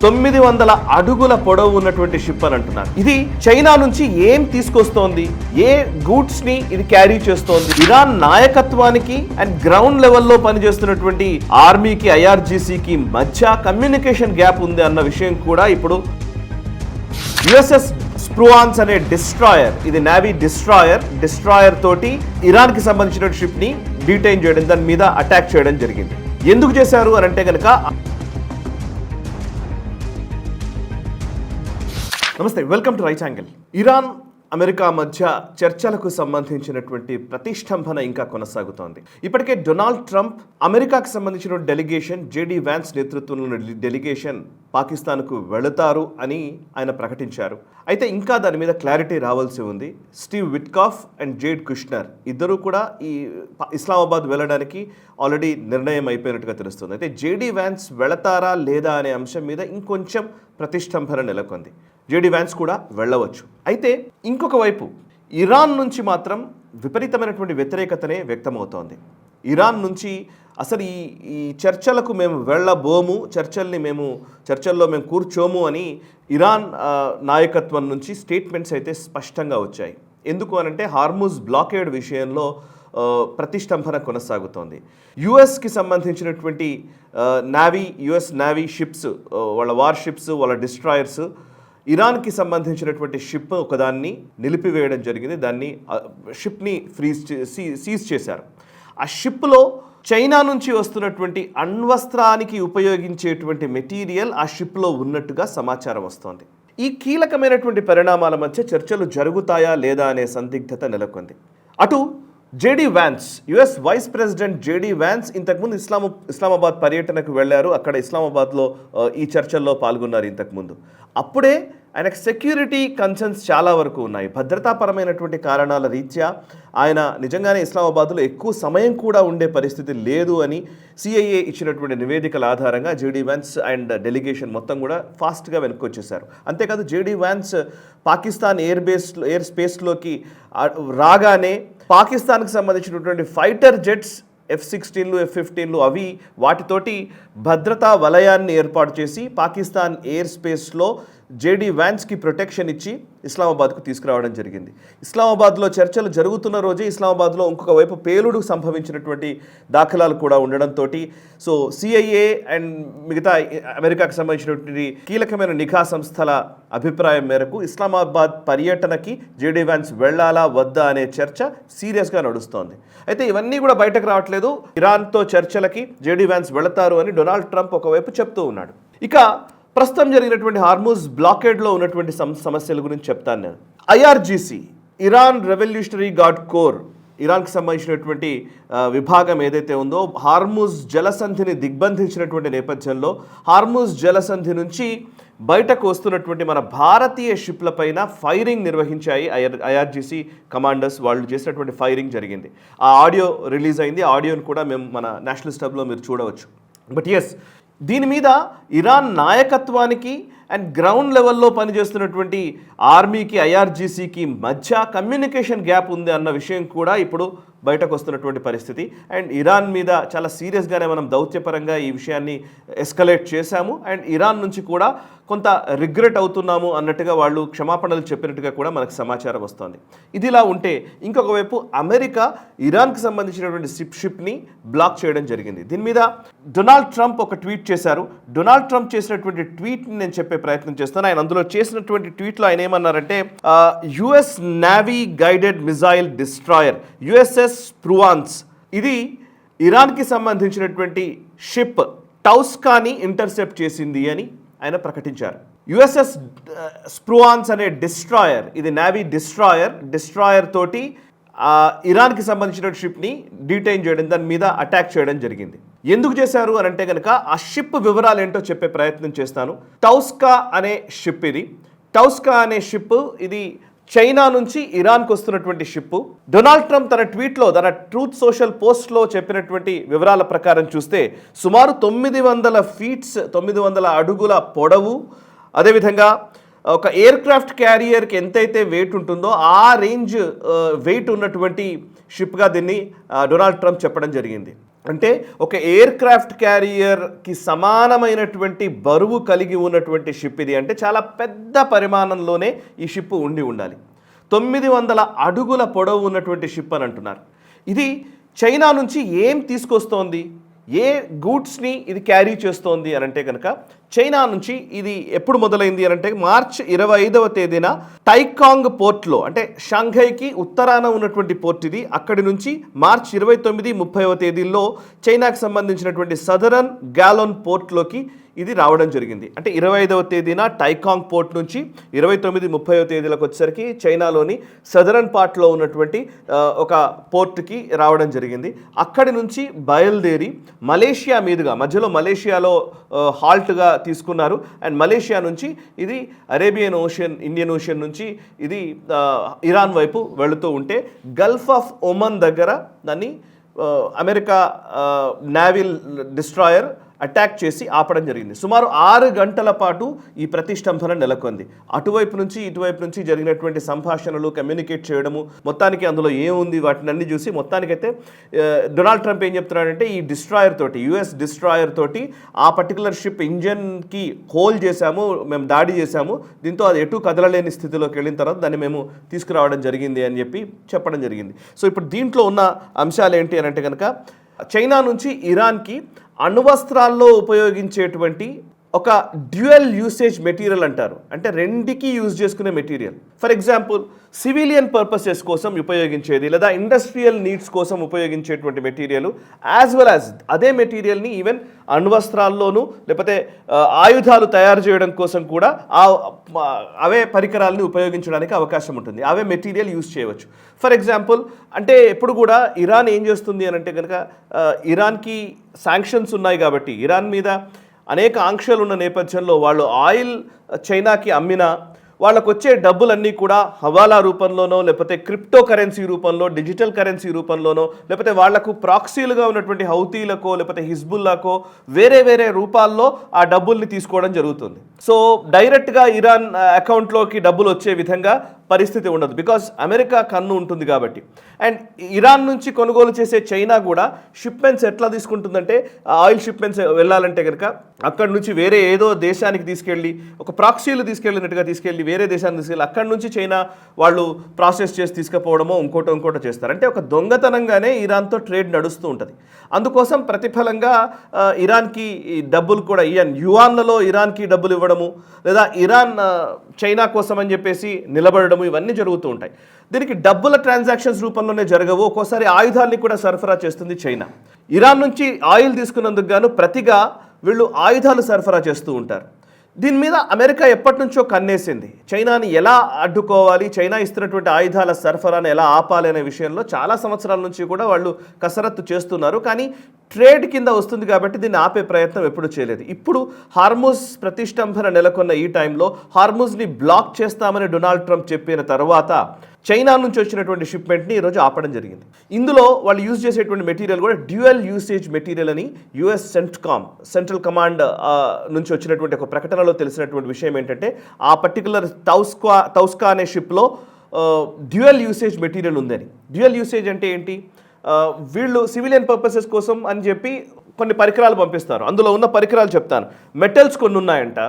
900 అడుగుల పొడవు ఉన్నటువంటి షిప్ అని అంటున్నారు. ఇది చైనా నుంచి ఏం తీసుకొస్తోంది, ఏ గూడ్స్ ని ఇది క్యారీ చేస్తోంది, ఇరాన్ నాయకత్వానికి అండ్ గ్రౌండ్ లెవెల్లో పనిచేస్తున్నటువంటి ఆర్మీకి ఐఆర్జీసీకి మధ్య కమ్యూనికేషన్ గ్యాప్ ఉంది అన్న విషయం కూడా ఇప్పుడు యుఎస్ఎస్ స్ప్రూవాన్స్ అనే డిస్ట్రాయర్, ఇది నేవీ డిస్ట్రాయర్ తోటి ఇరాన్ కి సంబంధించిన షిప్ ని డీటైన్ చేయడం, దాని మీద అటాక్ చేయడం జరిగింది. ఎందుకు చేశారు అని అంటే కనుక, నమస్తే, welcome to right angle. Iran America మధ్య చర్చలకు సంబంధించినటువంటి ప్రతిష్టంభన ఇంకా కొనసాగుతోంది. ఇప్పటికే డొనాల్డ్ ట్రంప్ అమెరికాకు సంబంధించిన డెలిగేషన్, జేడీ వ్యాన్స్ నేతృత్వంలో డెలిగేషన్ పాకిస్తాన్కు వెళతారు అని ఆయన ప్రకటించారు. అయితే ఇంకా దాని మీద క్లారిటీ రావాల్సి ఉంది. Steve Witkoff and jade Kushner ఇద్దరు కూడా ఈ ఇస్లామాబాద్ వెళ్ళడానికి ఆల్రెడీ నిర్ణయం అయిపోయినట్టుగా తెలుస్తుంది. అయితే జేడీ వ్యాన్స్ వెళతారా లేదా అనే అంశం మీద ఇంకొంచెం ప్రతిష్టంభన నెలకొంది. జేడీ వ్యాన్స్ కూడా వెళ్ళవచ్చు. అయితే ఇంకొక వైపు ఇరాన్ నుంచి మాత్రం విపరీతమైనటువంటి వ్యతిరేకతనే వ్యక్తమవుతోంది. ఇరాన్ నుంచి అసలు ఈ చర్చలకు మేము వెళ్ళబోము, చర్చల్లో మేము కూర్చోము అని ఇరాన్ నాయకత్వం నుంచి స్టేట్మెంట్స్ అయితే స్పష్టంగా వచ్చాయి. ఎందుకు అనంటే హార్ముజ్ బ్లాకేడ్ విషయంలో ప్రతిష్టంభన కొనసాగుతోంది. యుఎస్కి సంబంధించినటువంటి యుఎస్ నేవీ షిప్స్, వాళ్ళ వార్ షిప్స్, వాళ్ళ డిస్ట్రాయర్స్ ఇరాన్కి సంబంధించినటువంటి షిప్ ఒకదాన్ని నిలిపివేయడం జరిగింది. షిప్ని సీజ్ చేశారు. ఆ షిప్లో చైనా నుంచి వస్తున్నటువంటి అణ్వస్త్రానికి ఉపయోగించేటువంటి మెటీరియల్ ఆ షిప్లో ఉన్నట్టుగా సమాచారం వస్తోంది. ఈ కీలకమైనటువంటి పరిణామాల మధ్య చర్చలు జరుగుతాయా లేదా అనే సందిగ్ధత నెలకొంది. అటు JD Vance, US vice president JD Vance ఇంతకుముందు ఇస్లామాబాద్ పర్యటనకు వెళ్ళారు. అక్కడ ఇస్లామాబాద్లో ఈ చర్చల్లో పాల్గొన్నారు ఇంతకుముందు. అప్పుడే ఆయనకు సెక్యూరిటీ కన్సర్న్స్ చాలా వరకు ఉన్నాయి. భద్రతాపరమైనటువంటి కారణాల రీత్యా ఆయన నిజంగానే ఇస్లామాబాద్లో ఎక్కువ సమయం కూడా ఉండే పరిస్థితి లేదు అని సిఐఏ ఇచ్చినటువంటి నివేదికల ఆధారంగా జేడీ వ్యాన్స్ అండ్ డెలిగేషన్ మొత్తం కూడా ఫాస్ట్గా వెనక్కి వచ్చేశారు. అంతేకాదు జేడీ వ్యాన్స్ పాకిస్తాన్ ఎయిర్ స్పేస్లోకి రాగానే పాకిస్తాన్కి సంబంధించినటువంటి ఫైటర్ జెట్స్ F-16లు, F-15లు అవి వాటితోటి భద్రతా వలయాన్ని ఏర్పాటు చేసి పాకిస్తాన్ ఎయిర్ స్పేస్లో జేడీ వ్యాన్స్కి ప్రొటెక్షన్ ఇచ్చి ఇస్లామాబాద్కు తీసుకురావడం జరిగింది. ఇస్లామాబాద్లో చర్చలు జరుగుతున్న రోజే ఇస్లామాబాద్లో ఇంకొక వైపు పేలుడు సంభవించినటువంటి దాఖలాలు కూడా ఉండడంతో సో సిఐఏ అండ్ మిగతా అమెరికాకు సంబంధించినటువంటి కీలకమైన నిఘా సంస్థల అభిప్రాయం మేరకు ఇస్లామాబాద్ పర్యటనకి జేడీ వ్యాన్స్ వెళ్ళాలా వద్దా అనే చర్చ సీరియస్గా నడుస్తోంది. అయితే ఇవన్నీ కూడా బయటకు రావట్లేదు. ఇరాన్తో చర్చలకి జేడీ వ్యాన్స్ వెళతారు అని డొనాల్డ్ ట్రంప్ ఒకవైపు చెప్తూ ఉన్నాడు. ఇక ప్రస్తుతం జరిగినటువంటి హార్ముజ్ బ్లాకేడ్లో ఉన్నటువంటి సమస్యల గురించి చెప్తాను నేను. IRGC, Iran revolutionary guard corps, ఇరాన్కి సంబంధించినటువంటి విభాగం ఏదైతే ఉందో హార్ముజ్ జలసంధిని దిగ్బంధించినటువంటి నేపథ్యంలో హార్ముజ్ జలసంధి నుంచి బయటకు వస్తున్నటువంటి మన భారతీయ షిప్ల పైన ఫైరింగ్ నిర్వహించాయి ఐఆర్జీసీ కమాండర్స్. వాళ్ళు చేసినటువంటి ఫైరింగ్ జరిగింది. ఆ ఆడియో రిలీజ్ అయింది. ఆ ఆడియోని కూడా మేము మన నేషనల్ స్టబ్లో మీరు చూడవచ్చు. బట్ ఎస్, దీని మీద ఇరాన్ నాయకత్వానికి అండ్ గ్రౌండ్ లెవెల్లో పనిచేస్తున్నటువంటి ఆర్మీకి ఐఆర్జీసీకి మధ్య కమ్యూనికేషన్ గ్యాప్ ఉంది అన్న విషయం కూడా ఇప్పుడు బయటకు వస్తున్నటువంటి పరిస్థితి. అండ్ ఇరాన్ మీద చాలా సీరియస్గానే మనం దౌత్యపరంగా ఈ విషయాన్ని ఎస్కలేట్ చేశాము అండ్ ఇరాన్ నుంచి కూడా కొంత రిగ్రెట్ అవుతున్నాము అన్నట్టుగా వాళ్ళు క్షమాపణలు చెప్పినట్టుగా కూడా మనకు సమాచారం వస్తుంది. ఇదిలా ఉంటే ఇంకొక వైపు అమెరికా ఇరాన్కి సంబంధించినటువంటి షిప్ని బ్లాక్ చేయడం జరిగింది. దీని మీద డొనాల్డ్ ట్రంప్ ఒక ట్వీట్ చేశారు. డొనాల్డ్ ట్రంప్ చేసినటువంటి ట్వీట్ని నేను చెప్పే ప్రయత్నం చేస్తాను. ఆయన అందులో చేసినటువంటి ట్వీట్లో ఆయన ఏమన్నారంటే, US navy guided missile destroyer USS Spruance, ఇది ఇరాన్కి సంబంధించినటువంటి షిప్ టౌస్కాని ఇంటర్సెప్ట్ చేసింది అని ఆయన ప్రకటించారు. యుఎస్ఎస్ స్ప్రూవాన్స్ అనే డిస్ట్రాయర్, ఇది నేవీ డిస్ట్రాయర్ తోటి ఇరాన్కి సంబంధించిన షిప్ని డీటైన్ చేయడం, దాని మీద అటాక్ చేయడం జరిగింది. ఎందుకు చేశారు అని అంటే కనుక ఆ షిప్ వివరాలు ఏంటో చెప్పే ప్రయత్నం చేస్తాను. టౌస్కా అనే షిప్ ఇది చైనా నుంచి ఇరాన్కి వస్తున్నటువంటి షిప్. డొనాల్డ్ ట్రంప్ తన ట్వీట్లో, తన ట్రూత్ సోషల్ పోస్ట్లో చెప్పినటువంటి వివరాల ప్రకారం చూస్తే సుమారు 900 అడుగుల పొడవు, అదేవిధంగా ఒక ఎయిర్ క్రాఫ్ట్ క్యారియర్కి ఎంతైతే వెయిట్ ఉంటుందో ఆ రేంజ్ వెయిట్ ఉన్నటువంటి షిప్గా దీన్ని డొనాల్డ్ ట్రంప్ చెప్పడం జరిగింది. అంటే ఒక ఎయిర్ క్రాఫ్ట్ క్యారియర్కి సమానమైనటువంటి బరువు కలిగి ఉన్నటువంటి షిప్ ఇది. అంటే చాలా పెద్ద పరిమాణంలోనే ఈ షిప్ ఉండి ఉండాలి. 900 అడుగుల పొడవు ఉన్నటువంటి షిప్ అని అంటున్నారు. ఇది చైనా నుంచి ఏం తీసుకొస్తోంది, ఏ గూడ్స్ని ఇది క్యారీ చేస్తోంది అని అంటే కనుక, చైనా నుంచి ఇది ఎప్పుడు మొదలైంది అని అంటే మార్చ్ 25వ తేదీన టైకాంగ్ పోర్ట్లో, అంటే షాంఘైకి ఉత్తరాన ఉన్నటువంటి పోర్ట్ ఇది. అక్కడి నుంచి మార్చ్ 29, 30వ తేదీల్లో చైనాకి సంబంధించినటువంటి సదరన్ గాలోన్ పోర్ట్లోకి ఇది రావడం జరిగింది. అంటే 25వ తేదీన టైకాంగ్ పోర్ట్ నుంచి 29, 30వ తేదీలకు వచ్చేసరికి చైనాలోని సదరన్ పార్ట్లో ఉన్నటువంటి ఒక పోర్ట్కి రావడం జరిగింది. అక్కడి నుంచి బయలుదేరి మలేషియా మీదుగా, మధ్యలో మలేషియాలో హాల్ట్గా తీసుకున్నారు. అండ్ మలేషియా నుంచి ఇది అరేబియన్ ఓషన్, ఇండియన్ ఓషన్ నుంచి ఇది ఇరాన్ వైపు వెళుతూ ఉంటే గల్ఫ్ ఆఫ్ ఒమన్ దగ్గర దాన్ని అమెరికా నేవల్ డిస్ట్రాయర్ అటాక్ చేసి ఆపడం జరిగింది. సుమారు 6 గంటల పాటు ఈ ప్రతిష్టంభన నెలకొంది. అటువైపు నుంచి ఇటువైపు నుంచి జరిగినటువంటి సంభాషణలు, కమ్యూనికేట్ చేయడము, మొత్తానికి అందులో ఏముంది వాటిని అన్ని చూసి మొత్తానికైతే డొనాల్డ్ ట్రంప్ ఏం చెప్తున్నాడంటే, ఈ డిస్ట్రాయర్ తోటి, యుఎస్ డిస్ట్రాయర్ తోటి ఆ పర్టికులర్ షిప్ ఇంజన్కి హోల్ చేశాము, మేము దాడి చేశాము, దీంతో అది ఎటు కదలలేని స్థితిలోకి వెళ్ళిన తర్వాత దాన్ని మేము తీసుకురావడం జరిగింది అని చెప్పడం జరిగింది. సో ఇప్పుడు దీంట్లో ఉన్న అంశాలు ఏంటి అని అంటే కనుక, చైనా నుంచి ఇరాన్కి అణ్వస్త్రాల్లో ఉపయోగించేటువంటి ఒక డ్యూయల్ యూసేజ్ మెటీరియల్ అంటారు. అంటే రెండుకి యూజ్ చేసుకునే material. For example civilian purposes కోసం ఉపయోగించేది, లేదా ఇండస్ట్రియల్ నీడ్స్ కోసం ఉపయోగించేటువంటి మెటీరియల్, యాజ్ వెల్ యాజ్ అదే మెటీరియల్ని ఈవెన్ అణ్వస్త్రాల్లోనూ లేకపోతే ఆయుధాలు తయారు చేయడం కోసం కూడా అవే పరికరాలని ఉపయోగించడానికి అవకాశం ఉంటుంది. అవే మెటీరియల్ యూజ్ చేయవచ్చు. ఫర్ ఎగ్జాంపుల్ అంటే ఎప్పుడు కూడా ఇరాన్ ఏం చేస్తుంది అని అంటే కనుక, ఇరాన్కి శాంక్షన్స్ ఉన్నాయి కాబట్టి, ఇరాన్ మీద అనేక ఆంక్షలు ఉన్న నేపథ్యంలో వాళ్ళు ఆయిల్ చైనాకి అమ్మినా వాళ్ళకు వచ్చే డబ్బులన్నీ కూడా హవాలా రూపంలోనో, లేకపోతే క్రిప్టో కరెన్సీ రూపంలో, డిజిటల్ కరెన్సీ రూపంలోనో, లేకపోతే వాళ్లకు ప్రాక్సీలుగా ఉన్నటువంటి హౌతీలకో లేకపోతే హిజ్బుల్లాకో వేరే రూపాల్లో ఆ డబ్బుల్ని తీసుకోవడం జరుగుతుంది. సో డైరెక్ట్గా ఇరాన్ అకౌంట్లోకి డబ్బులు వచ్చే విధంగా పరిస్థితి ఉండదు, బికాజ్ అమెరికా కన్ను ఉంటుంది కాబట్టి. అండ్ ఇరాన్ నుంచి కొనుగోలు చేసే చైనా కూడా షిప్మెంట్స్ ఎట్లా తీసుకుంటుందంటే, ఆయిల్ షిప్మెంట్స్ వెళ్ళాలంటే కనుక అక్కడి నుంచి వేరే ఏదో దేశానికి తీసుకెళ్ళి, ఒక ప్రాక్సీలు తీసుకెళ్ళినట్టుగా తీసుకెళ్ళి వేరే దేశానికి తీసుకెళ్ళి అక్కడి నుంచి చైనా వాళ్ళు ప్రాసెస్ చేసి తీసుకుపోవడమో ఇంకోటో చేస్తారు. అంటే ఒక దొంగతనంగానే ఇరాన్తో ట్రేడ్ నడుస్తూ ఉంటుంది. అందుకోసం ప్రతిఫలంగా ఇరాన్కి డబ్బులు కూడా యువాన్లలో ఇరాన్కి డబ్బులు ఇవ్వడము, లేదా ఇరాన్ చైనా కోసం అని చెప్పేసి నిలబడము, ఇవన్నీ జరుగుతూ ఉంటాయి. దీనికి డబ్బుల ట్రాన్సాక్షన్స్ రూపంలోనే జరగవు, ఒక్కోసారి ఆయుధాలని కూడా సరఫరా చేస్తుంది చైనా. ఇరాన్ నుంచి ఆయిల్ తీసుకున్నందుకు గాను ప్రతిగా వీళ్ళు ఆయుధాలు సరఫరా చేస్తూ ఉంటారు. దీని మీద అమెరికా ఎప్పటి నుంచో కన్నేసింది. చైనాని ఎలా అడ్డుకోవాలి, చైనా ఇస్తున్నటువంటి ఆయుధాల సరఫరాను ఎలా ఆపాలి అనే విషయంలో చాలా సంవత్సరాల నుంచి కూడా వాళ్ళు కసరత్తు చేస్తున్నారు. కానీ ట్రేడ్ కింద వస్తుంది కాబట్టి దీన్ని ఆపే ప్రయత్నం ఎప్పుడు చేయలేదు. ఇప్పుడు హార్ముజ్ ప్రతిష్టంభన నెలకొన్న ఈ టైంలో హార్ముజ్ని బ్లాక్ చేస్తామని డొనాల్డ్ ట్రంప్ చెప్పిన తర్వాత చైనా నుంచి వచ్చినటువంటి షిప్మెంట్ని ఈరోజు ఆపడం జరిగింది. ఇందులో వాళ్ళు యూజ్ చేసేటువంటి మెటీరియల్ కూడా డ్యూయల్ యూసేజ్ మెటీరియల్ అని యుఎస్ సెంట్రల్ కమాండ్ నుంచి వచ్చినటువంటి ఒక ప్రకటనలో తెలిసినటువంటి విషయం ఏంటంటే, ఆ పర్టికులర్ తౌస్కా అనే షిప్లో డ్యూయల్ యూసేజ్ మెటీరియల్ ఉందని. డ్యూయల్ యూసేజ్ అంటే ఏంటి, వీళ్ళు సివిలియన్ పర్పసెస్ కోసం అని చెప్పి కొన్ని పరికరాలు పంపిస్తారు. అందులో ఉన్న పరికరాలు చెప్తాను. మెటల్స్ కొన్ని ఉన్నాయంట,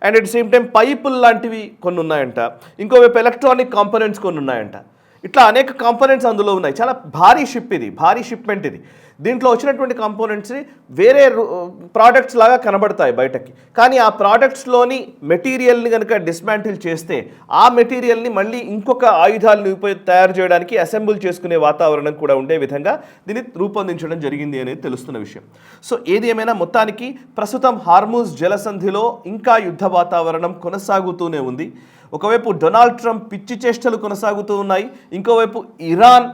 అండ్ అట్ సేమ్ టైం పైపుల్ లాంటివి కొన్ని ఉన్నాయంట, ఇంకోవైపు ఎలక్ట్రానిక్ కాంపోనెంట్స్ కొన్ని ఉన్నాయంట. ఇట్లా అనేక కాంపోనెంట్స్ అందులో ఉన్నాయి. చాలా భారీ షిప్ ఇది, భారీ షిప్మెంట్ ఇది. దీంట్లో వచ్చినటువంటి కాంపోనెంట్స్ వేరే ప్రోడక్ట్స్ లాగా కనబడతాయి బయటకి, కానీ ఆ ప్రోడక్ట్స్లోని మెటీరియల్ని కనుక డిస్మాంటిల్ చేస్తే ఆ మెటీరియల్ని మళ్ళీ ఇంకొక ఆయుధాలను తయారు చేయడానికి అసెంబుల్ చేసుకునే వాతావరణం కూడా ఉండే విధంగా దీన్ని రూపొందించడం జరిగింది అనేది తెలుస్తున్న విషయం. సో ఏది ఏమైనా మొత్తానికి ప్రస్తుతం హార్ముజ్ జలసంధిలో ఇంకా యుద్ధ వాతావరణం కొనసాగుతూనే ఉంది. ఒకవైపు డొనాల్డ్ ట్రంప్ పిచ్చి చేష్టలు కొనసాగుతూ ఉన్నాయి, ఇంకోవైపు ఇరాన్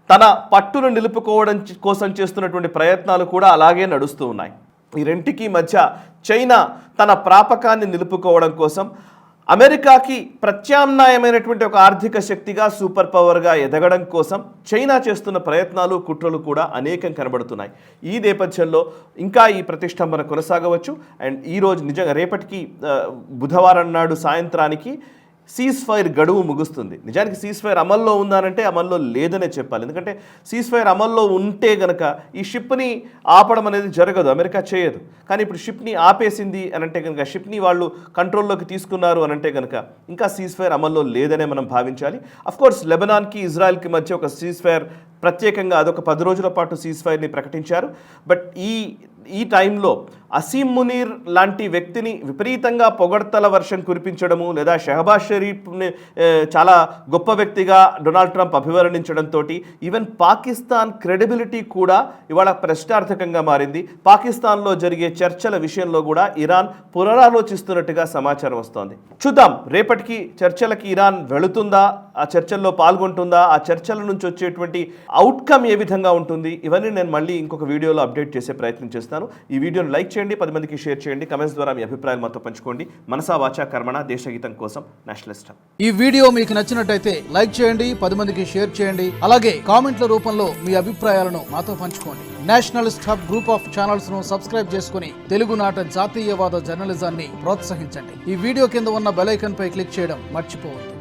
తన పట్టును నిలుపుకోవడం కోసం చేస్తున్నటువంటి ప్రయత్నాలు కూడా అలాగే నడుస్తూ ఉన్నాయి. ఈ రెంటికి మధ్య చైనా తన ప్రాపకాన్ని నిలుపుకోవడం కోసం అమెరికాకి ప్రత్యామ్నాయమైనటువంటి ఒక ఆర్థిక శక్తిగా, సూపర్ పవర్గా ఎదగడం కోసం చైనా చేస్తున్న ప్రయత్నాలు, కుట్రలు కూడా అనేకం కనబడుతున్నాయి. ఈ నేపథ్యంలో ఇంకా ఈ ప్రతిష్టంభన కొనసాగవచ్చు. అండ్ ఈరోజు నిజంగా రేపటికి బుధవారం నాడు సాయంత్రానికి సీజ్ ఫైర్ గడువు ముగుస్తుంది. నిజానికి సీజ్ ఫైర్ అమల్లో ఉందానంటే అమల్లో లేదనే చెప్పాలి. ఎందుకంటే సీజ్ ఫైర్ అమల్లో ఉంటే గనక ఈ షిప్ని ఆపడం అనేది జరగదు, అమెరికా చేయదు. కానీ ఇప్పుడు షిప్ని ఆపేసింది అని అంటే కనుక, షిప్ని వాళ్ళు కంట్రోల్లోకి తీసుకున్నారు అని అంటే కనుక ఇంకా సీజ్ ఫైర్ అమల్లో లేదనే మనం భావించాలి. అఫ్కోర్స్ లెబనాన్కి ఇజ్రాయెల్కి మధ్య ఒక సీజ్ ఫైర్ ప్రత్యేకంగా అదొక 10 రోజుల పాటు సీజ్ ఫైర్ని ప్రకటించారు. బట్ ఈ టైంలో అసీం మునీర్ లాంటి వ్యక్తిని విపరీతంగా పొగడ్తల వర్షం కురిపించడము, లేదా షహబాజ్ షరీఫ్ని చాలా గొప్ప వ్యక్తిగా డొనాల్డ్ ట్రంప్ అభివర్ణించడంతో ఈవెన్ పాకిస్తాన్ క్రెడిబిలిటీ కూడా ఇవాళ ప్రశ్నార్థకంగా మారింది. పాకిస్తాన్లో జరిగే చర్చల విషయంలో కూడా ఇరాన్ పునరాలోచిస్తున్నట్టుగా సమాచారం వస్తోంది. చూద్దాం రేపటికి చర్చలకి ఇరాన్ వెళుతుందా, ఆ చర్చల్లో పాల్గొంటుందా, ఆ చర్చల నుంచి వచ్చేటువంటి అవుట్కమ్ ఏ విధంగా ఉంటుంది, ఇవన్నీ నేను మళ్ళీ ఇంకొక వీడియోలో అప్డేట్ చేసే ప్రయత్నం చేస్తాను. ఈ వీడియోను లైక్ చేయండి, 10 మందికి షేర్ చేయండి, కమెంట్స్ ద్వారా మీ అభిప్రాయాలు మాతో పంచుకోండి. మనసా వాచా కర్మణ, దేశహితం కోసం నేషనలిస్ట్ హబ్. ఈ వీడియో మీకు నచ్చినట్టయితే లైక్ చేయండి, 10 మందికి షేర్ చేయండి, అలాగే కామెంట్ల రూపంలో మీ అభిప్రాయాలను మాతో పంచుకోండి. Nationalist hub group of channels ను సబ్స్క్రైబ్ చేసుకుని తెలుగునాట జాతీయవాద జర్నలిజాన్ని ప్రోత్సహించండి. ఈ వీడియో కింద ఉన్న బెల్ ఐకాన్ పై క్లిక్ చేయడం మర్చిపోవద్దు.